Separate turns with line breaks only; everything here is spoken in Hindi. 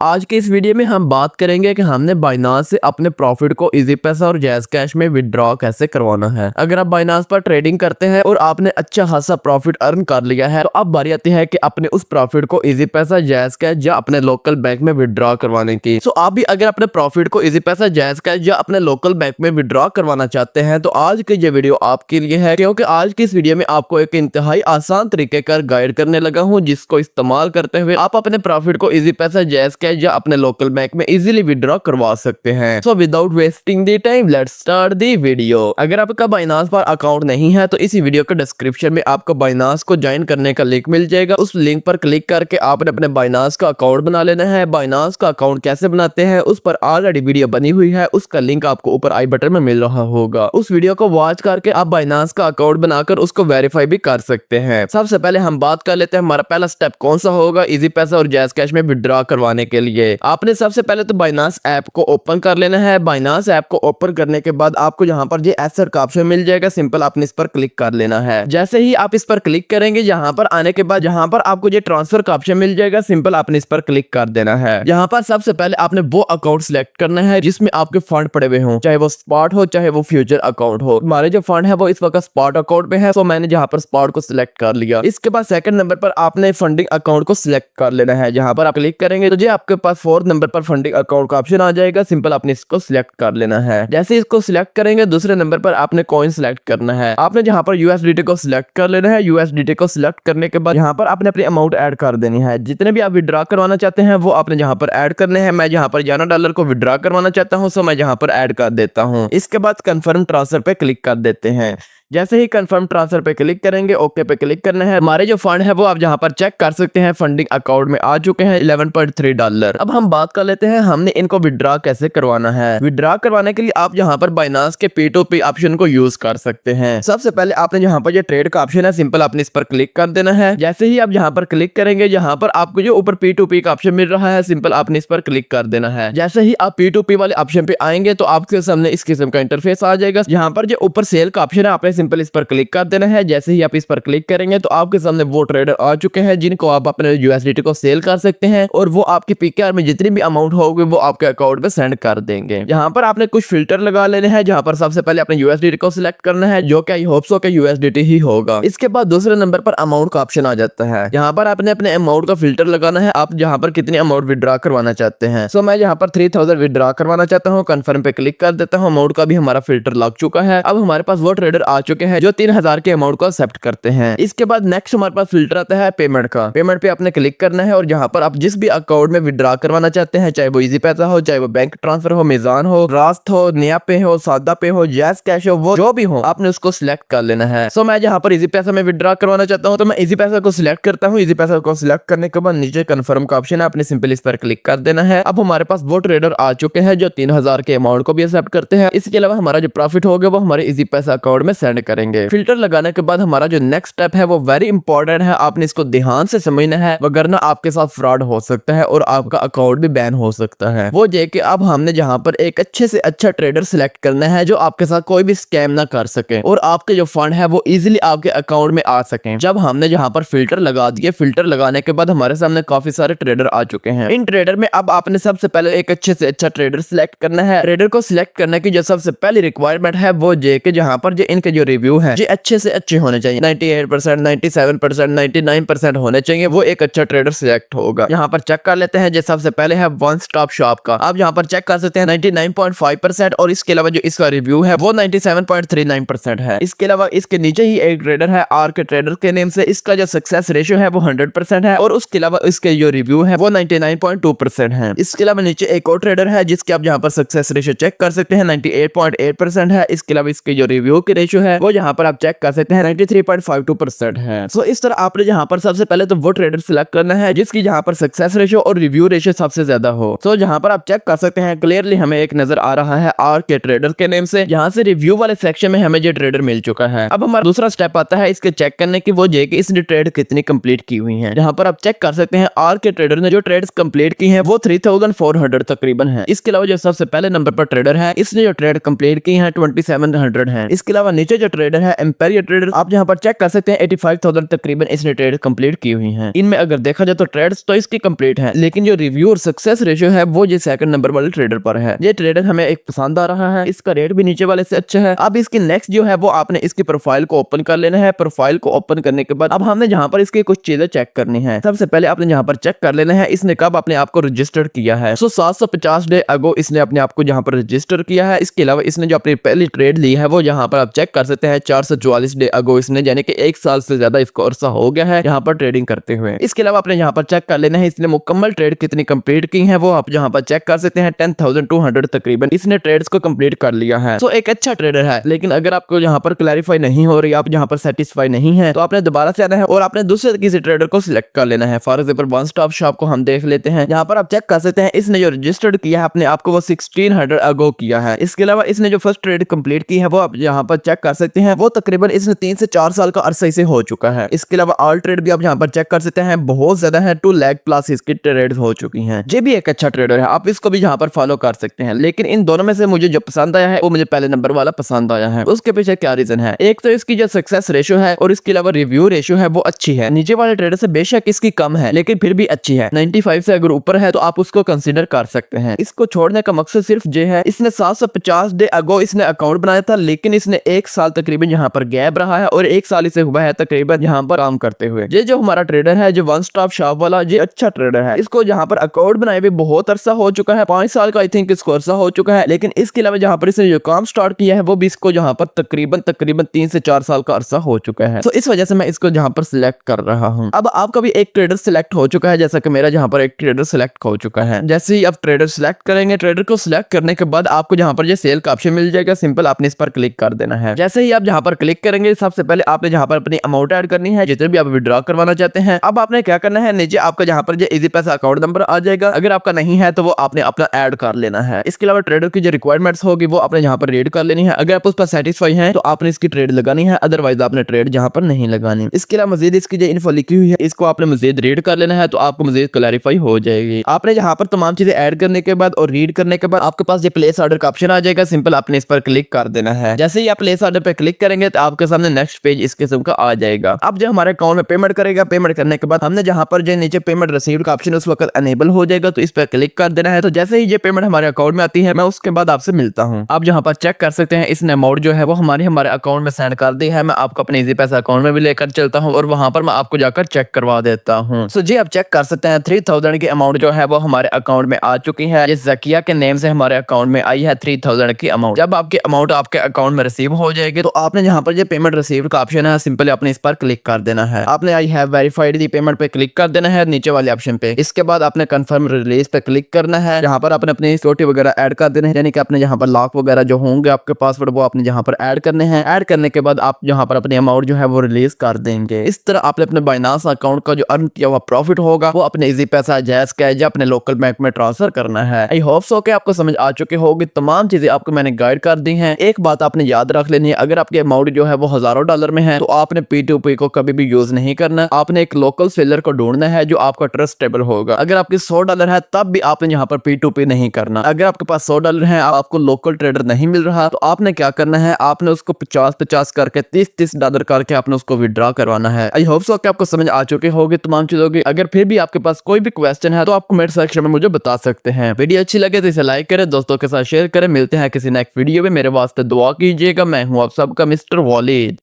आज के इस वीडियो में हम बात करेंगे कि हमने बाइनांस से अपने प्रॉफिट को इजी पैसा और जैज़ कैश में विड्रॉ कैसे करवाना है। अगर आप बाइनांस पर ट्रेडिंग करते हैं और आपने अच्छा खासा प्रॉफिट अर्न कर लिया है तो अब बारी आती है कि अपने उस प्रॉफिट को इजी पैसा, जैज़ कैश या अपने लोकल बैंक में विड्रॉ करवाने की। तो आप भी अगर अपने प्रॉफिट को इजी पैसा, जैज़ कैश या अपने लोकल बैंक में विड्रॉ करवाना चाहते हैं तो आज की ये वीडियो आपके लिए है, क्योंकि आज की इस वीडियो में आपको एक इंतहाई आसान तरीके का गाइड करने लगा हूँ जिसको इस्तेमाल करते हुए आप अपने प्रॉफिट को इजी पैसा, जैज़ कैश या अपने लोकल बैंक में इजीली विड्रॉ करवा सकते हैं। So without wasting the time let's start the video. अगर आपका बाइनांस पर अकाउंट नहीं है तो इसी वीडियो के डिस्क्रिप्शन में आपको बाइनांस को ज्वाइन करने का लिंक मिल जाएगा। उस लिंक पर क्लिक करके आपने अपने बाइनांस का अकाउंट बना लेना है। बाइनांस का अकाउंट कैसे बनाते हैं उस पर ऑलरेडी वीडियो बनी हुई है, उसका लिंक आपको ऊपर आई बटन में मिल रहा होगा। उस वीडियो को वॉच करके आप बाइनांस का अकाउंट बनाकर उसको वेरीफाई भी कर सकते हैं। सबसे पहले हम बात कर लेते हैं हमारा पहला स्टेप कौन सा होगा इजी पैसा और जैज़ कैश में विड्रॉ करवाने के लिए। आपने सबसे पहले तो बाइनांस ऐप को ओपन कर लेना है। बाइनांस ऐप को ओपन करने के बाद आपको यहाँ पर ये एसेट का ऑप्शन मिल जाएगा, सिंपल आपने इस पर क्लिक कर लेना है। जैसे ही आप इस पर क्लिक करेंगे यहाँ पर आने के बाद यहाँ पर आपको ये ट्रांसफर का ऑप्शन मिल जाएगा, सिंपल आपने इस पर क्लिक कर देना है। यहाँ पर सबसे पहले आपने वो अकाउंट सिलेक्ट करना है जिसमें आपके फंड पड़े हुए हों, चाहे वो स्पॉट हो चाहे वो फ्यूचर अकाउंट हो। हमारे जो फंड है वो इस वक्त स्पॉट अकाउंट में है, तो मैंने यहाँ पर स्पॉट को सिलेक्ट कर लिया। इसके बाद सेकंड नंबर पर आपने फंडिंग अकाउंट को सिलेक्ट कर लेना है। जहां पर आप क्लिक करेंगे तो ये आपके पास फोर्थ नंबर पर फंडिंग अकाउंट का ऑप्शन आ जाएगा, सिंपल आपने इसको सिलेक्ट कर लेना है। जैसे इसको सिलेक्ट करेंगे दूसरे नंबर पर आपने कॉइन सिलेक्ट करना है। आपने जहां पर यूएसडीटी को सिलेक्ट कर लेना है। यूएसडीटी को सिलेक्ट करने के बाद यहाँ पर आपने अपनी अमाउंट ऐड कर देनी है। जितने भी आप विड्रॉ करवाना चाहते हैं वो आपने यहाँ पर ऐड करने हैं। मैं यहाँ पर $1 को विड्रॉ करवाना चाहता हूँ, सो मैं यहाँ पर ऐड कर देता हूँ। इसके बाद कंफर्म ट्रांसफर पे क्लिक कर देते हैं। जैसे ही कंफर्म ट्रांसफर पे क्लिक करेंगे ओके पे क्लिक करना है। हमारे जो फंड है वो आप जहां पर चेक कर सकते हैं फंडिंग अकाउंट में आ चुके हैं $11.3। अब हम बात कर लेते हैं हमने इनको विड्रॉ कैसे करवाना है। विड्रॉ करवाने के लिए आप यहां पर बाइनांस के P2P ऑप्शन को यूज कर सकते हैं। सबसे पहले आपने यहाँ पर ये ट्रेड का ऑप्शन है, सिंपल आपने इस पर क्लिक कर देना है। जैसे ही आप यहाँ पर क्लिक करेंगे यहाँ पर आपको जो ऊपर P2P का ऑप्शन मिल रहा है, सिंपल आपने इस पर क्लिक कर देना है। जैसे ही आप P2P वाले ऑप्शन पे आएंगे तो आपके सामने इस किस्म का इंटरफेस आ जाएगा। यहाँ पर जो ऊपर सेल का ऑप्शन है आपने सिंपल इस पर क्लिक कर देना है। जैसे ही आप इस पर क्लिक करेंगे तो आपके सामने वो ट्रेडर आ चुके हैं जिनको आप अपने यूएसडीटी को सेल कर सकते हैं और वो आपके पीकेआर में जितनी भी अमाउंट होगी वो आपके अकाउंट में सेंड कर देंगे। यहाँ पर आपने कुछ फिल्टर लगा लेने हैं। जहाँ पर सबसे पहले अपने यूएसडीटी को सिलेक्ट करना है जो कि आई होप सो के यूएसडीटी ही होगा। इसके बाद दूसरे नंबर पर अमाउंट का ऑप्शन आ जाता है। यहाँ पर आपने अपने अमाउंट का फिल्टर लगाना है, आप जहाँ पर कितनी अमाउंट विड्रॉ करवाना चाहते हैं। सो मैं यहाँ पर 3000 विड्रॉ करवाना चाहता हूँ। कंफर्म पे क्लिक कर देता हूँ। अमाउंट का भी हमारा फिल्टर लग चुका है। अब हमारे पास वो ट्रेडर आ चुके हैं जो 3000 के अमाउंट को एक्सेप्ट करते हैं। इसके बाद नेक्स्ट हमारे पास फिल्टर आता है पेमेंट का। पेमेंट पे आपने क्लिक करना है और जहां पर आप जिस भी अकाउंट में विड्रॉ करवाना चाहते हैं, चाहे वो इजी पैसा हो, चाहे वो बैंक ट्रांसफर हो, मीजान हो, रास्त हो, निया पे हो, सादा पे हो, जैज़ कैश हो, वो जो भी हो आपने उसको सिलेक्ट कर लेना है। सो मैं जहां पर इजी पैसा में विड्रॉ करवाना चाहता हूं तो मैं इजी पैसा को सिलेक्ट करता हूं। इजी पैसा को सिलेक्ट करने के बाद नीचे कंफर्म का ऑप्शन है, आपने सिंपल इस पर क्लिक कर देना है। अब हमारे पास वो ट्रेडर आ चुके हैं जो 3000 के अमाउंट को भी एक्सेप्ट करते हैं। इसके अलावा हमारा जो प्रॉफिट होगा वो हमारे इजी पैसा अकाउंट में सेंड करेंगे। फिल्टर लगाने के बाद हमारा जो नेक्स्ट स्टेप है वो वेरी इंपॉर्टेंट है, आपने इसको ध्यान से समझना है वरना आपके साथ फ्रॉड हो सकता है और आपका अकाउंट भी बैन हो सकता है। वो ये कि अब हमने जहां पर एक अच्छे से अच्छा ट्रेडर सिलेक्ट करना है जो आपके साथ कोई भी स्कैम ना कर सके और आपके जो फंड है वो इजीली आपके अकाउंट में आ सके। जब हमने जहां पर फिल्टर लगा दिए, फिल्टर लगाने के बाद हमारे सामने काफी सारे ट्रेडर आ चुके हैं। इन ट्रेडर में अब आपने सबसे पहले एक अच्छे से अच्छा ट्रेडर सिलेक्ट करना है। ट्रेडर को सिलेक्ट करने की जो सबसे पहली रिक्वायरमेंट है वो ये कि जहां पर इनके जो रिव्यू है ये अच्छे से अच्छे होने चाहिए। 98%, 97%, 99% होने चाहिए, वो एक अच्छा ट्रेडर सिलेक्ट होगा। यहाँ पर चेक कर लेते हैं। जैसे सबसे पहले है वन स्टॉप शॉप का, आप यहाँ पर चेक कर सकते हैं 99.5% और इसके अलावा जो इसका रिव्यू है वो 97.39% है। इसके अलावा इसके नीचे ही एक ट्रेडर है आर के ट्रेडर के नेम से, इसका जो सक्सेस रेशियो है वो 100% है और उसके अलावा इसके जो रिव्यू है वो 99.2% है। इसके अलावा नीचे एक और ट्रेडर है जिसके आप यहाँ पर सक्सेस रेशियो चेक कर सकते हैं 98.8% है। इसके अलावा इसके जो रिव्यू की रेशियो है वो यहाँ पर आप चेक कर सकते हैं 93.52% है। सो इस तरह आपने यहाँ पर सबसे पहले तो वो ट्रेडर सिलेक्ट करना है जिसकी यहाँ पर सक्सेस रेशियो और रिव्यू रेशियो सबसे ज्यादा हो। सो यहाँ पर आप चेक कर सकते हैं क्लियरली हमें एक नजर आ रहा है आर के ट्रेडर के नेम से। यहाँ से रिव्यू वाले सेक्शन में हमें ये ट्रेडर मिल चुका है। अब हमारा दूसरा स्टेप आता है इसके चेक करने की, वो ये कि इसने ट्रेड कितनी कंप्लीट की हुई है। यहाँ पर आप चेक कर सकते हैं आर के ट्रेडर ने जो ट्रेड्स कंप्लीट की हैं वो 3400 तकरीबन है। इसके अलावा जो सबसे पहले नंबर पर ट्रेडर है इसने जो ट्रेड कंप्लीट की है 2700 है। इसके अलावा नीचे जो ट्रेडर है एम्पेरियर ट्रेडर, आप यहाँ पर चेक कर सकते हैं 85,000 तकरीबन इसने ट्रेड कंप्लीट की हुई हैं। इनमें अगर देखा जाए तो ट्रेड्स तो इसकी कंप्लीट है, लेकिन जो रिव्यू और सक्सेस रेशियो है वो ये सेकंड नंबर वाले ट्रेडर पर है। ये ट्रेडर हमें एक पसंद आ रहा है, इसका रेट भी नीचे वाले से अच्छा है। अब इसकी नेक्स्ट जो है वो आपने इसकी प्रोफाइल को ओपन कर लेना है। प्रोफाइल को ओपन करने के बाद अब हमने जहाँ पर इसकी कुछ चीजें चेक करनी है। सबसे पहले आपने यहाँ पर चेक कर लेना है इसने कब अपने आप को रजिस्टर्ड किया है। 750 डे अगो इसने अपने आप को यहाँ पर रजिस्टर किया है। इसके अलावा इसने जो अपनी पहली ट्रेड ली है वो यहाँ पर आप चेक कर सकते हैं 444 डे अगो इसने, यानी कि 1 साल से ज्यादा इसको अरसा हो गया है यहाँ पर ट्रेडिंग करते हुए। इसके अलावा आपने यहाँ पर चेक कर लेना है इसने मुकम्मल ट्रेड कितनी कंप्लीट की है, वो आप यहाँ पर चेक कर सकते हैं 10,200 तकरीबन इसने ट्रेड्स को कंप्लीट कर लिया है। तो एक अच्छा ट्रेडर है, लेकिन अगर आपको यहाँ पर क्लैरिफाई नहीं हो रही, आप यहाँ पर सेटिस्फाई नहीं है, तो आपने दोबारा से आना है और आपने दूसरे किसी ट्रेडर को सिलेक्ट कर लेना है। For example one stop shop को हम देख लेते हैं। यहाँ पर आप चेक कर सकते हैं इसने जो रजिस्टर्ड किया है अपने आप को वो 1600 अगो किया है। इसके अलावा इसने जो फर्स्ट ट्रेड कंप्लीट की है वो आप यहाँ पर चेक कर सकते हैं, वो तकरीबन इसने 3 से 4 साल का अरसा से हो चुका है। इसके अलावा ऑल ट्रेड भी आप यहाँ पर चेक कर सकते हैं, बहुत ज्यादा है, 2 लाख प्लस इसकी ट्रेड हो चुकी हैं। ये भी एक अच्छा ट्रेडर है, आप इसको भी यहाँ पर फॉलो कर सकते हैं। लेकिन इन दोनों में से मुझे जो पसंद आया है वो मुझे पहले नंबर वाला पसंद आया है। उसके पीछे क्या रीजन है? एक तो इसकी जो सक्सेस रेशियो है और इसके अलावा रिव्यू रेशियो है वो अच्छी है। नीचे वाले ट्रेडर से बेशक इसकी कम है, लेकिन फिर भी अच्छी है। 95 से अगर ऊपर है तो आप उसको कंसीडर कर सकते हैं। इसको छोड़ने का मकसद सिर्फ ये है, इसने 750 डे अगो इसने अकाउंट बनाया था, लेकिन इसने 1 साल तकरीबन यहाँ पर गैप रहा है और 1 साल इसे हुआ है तकरीबन यहाँ पर काम करते हुए। ये जो हमारा ट्रेडर है, जो वन स्टॉप शॉप वाला, ये अच्छा ट्रेडर है। इसको यहाँ पर अकाउंट बनाए हुए बहुत अरसा हो चुका है, 5 साल का आई थिंक इसको अरसा हो चुका है। लेकिन इसके अलावा जहाँ पर इसने जो काम स्टार्ट किया है वो भी इसको यहाँ पर तकरीबन 3 से 4 साल का अरसा हो चुका है। तो इस वजह से मैं इसको यहाँ पर सिलेक्ट कर रहा हूँ। अब आपका भी एक ट्रेडर सिलेक्ट हो चुका है, जैसा कि मेरा जहाँ पर एक ट्रेडर सिलेक्ट हो चुका है। जैसे ही आप ट्रेडर सिलेक्ट करेंगे, ट्रेडर को सिलेक्ट करने के बाद आपको जहाँ पर ये सेल का ऑप्शन मिल जाएगा, सिंपल आपने इस पर क्लिक कर देना है। जैसे ही आप जहाँ पर क्लिक करेंगे, सबसे पहले आपने जहाँ पर अपनी अमाउंट ऐड करनी है, जितने भी आप विड्रॉ करवाना चाहते हैं। अब आपने क्या करना है, नीचे आपका जहाँ पर इजी पैसा अकाउंट नंबर आ जाएगा। अगर आपका नहीं है तो वो आपने अपना ऐड कर लेना है। इसके अलावा ट्रेडर की जो रिक्वायरमेंट्स होगी वो आपने यहाँ पर रीड कर लेनी है। अगर आप उस पर सेटिस्फाई हैं तो आपने इसकी ट्रेड लगानी है, अदरवाइज आपने ट्रेड जहाँ पर नहीं लगानी। इसके अलावा मजीद इसकी जो इन्फो लिखी हुई है इसको आपने मजीद रीड कर लेना है, तो आपको मजीद क्लैरिफाई हो जाएगी। आपने यहाँ पर तमाम चीजें ऐड करने के बाद और रीड करने के बाद आपके पास ये प्लेस ऑर्डर का ऑप्शन आ जाएगा, सिंपल आपने इस पर क्लिक कर देना है। जैसे ही आप प्लेस ऑर्डर पे क्लिक करेंगे तो आपके सामने नेक्स्ट पेज इस किस्म का आ जाएगा। अब जो हमारे अकाउंट में पेमेंट करेगा, पेमेंट करने के बाद हमने जहाँ पर जो नीचे पेमेंट रिसीव्ड का ऑप्शन उस वक्त अनेबल हो जाएगा, तो इस पर क्लिक कर देना है। तो जैसे ही ये पेमेंट हमारे अकाउंट में आती है, मैं उसके बाद आपसे मिलता हूँ। आप जहाँ पर चेक कर सकते हैं इसने अमाउंट जो है वो हमारे अकाउंट में सेंड कर दी है। मैं आपको अपने इजी पैसा अकाउंट में भी लेकर चलता हूँ और वहां पर मैं आपको जाकर चेक करवा देता हूँ। सो जी आप चेक कर सकते हैं 3000 की अमाउंट जो है वो हमारे अकाउंट में आ चुकी है। ये जकिया के नेम से हमारे अकाउंट में आई है 3000 की अमाउंट। जब आपकी अमाउंट आपके अकाउंट में रिसीव हो जाएगी तो आपने यहाँ पर ये पेमेंट रिसीव का ऑप्शन है, सिंपली आपने इस पर क्लिक कर देना है। आपने I have verified the payment पे क्लिक कर देना है नीचे वाले ऑप्शन पे। इसके बाद आपने कंफर्म रिलीज पे क्लिक करना है। यहाँ पर आपने अपनी सिक्योरिटी वगैरह ऐड कर देना है, यानी कि आपने यहाँ पर लॉक वगैरह जो होंगे आपके पासवर्ड वो आपने यहाँ पर ऐड करने हैं। ऐड करने के बाद आप यहाँ पर अपनी अमाउंट जो है वो रिलीज कर देंगे। इस तरह आपने अपने बाइनांस अकाउंट का जो अर्न किया हुआ प्रॉफिट होगा वो अपने इजी पैसा, जैज़ कैश या अपने लोकल बैंक में ट्रांसफर करना है। आई होप सो कि आपको समझ आ चुके होगी, तमाम चीजें आपको मैंने गाइड कर दी हैं। एक बात आपने याद रख लेनी है, अगर आपकी अमाउंट जो है वो हजारों डॉलर में है तो आपने P2P को कभी भी यूज नहीं करना। आपने एक लोकल सेलर को ढूंढना है जो आपका ट्रस्टेबल होगा। अगर आपकी 100 डॉलर है तब भी आपने यहाँ पर P2P नहीं करना। अगर आपके पास 100 डॉलर है, आपको लोकल ट्रेडर नहीं मिल रहा, तो आपने क्या करना है, आपने उसको 50-50 करके 30-30 डॉलर करके आपने उसको विड्रॉ करवाना है। आई होप सो कि आपको समझ आ चुके होगी तमाम चीजों की। अगर फिर भी आपके पास कोई भी क्वेश्चन है तो आप कमेंट सेक्शन में मुझे बता सकते हैं। वीडियो अच्छी लगे तो इसे लाइक करें, दोस्तों के साथ शेयर करें। मिलते हैं किसी नेक्स्ट वीडियो में, मेरे वास्ते दुआ कीजिएगा। मैं हूँ आप सबका मिस्टर वॉलिद।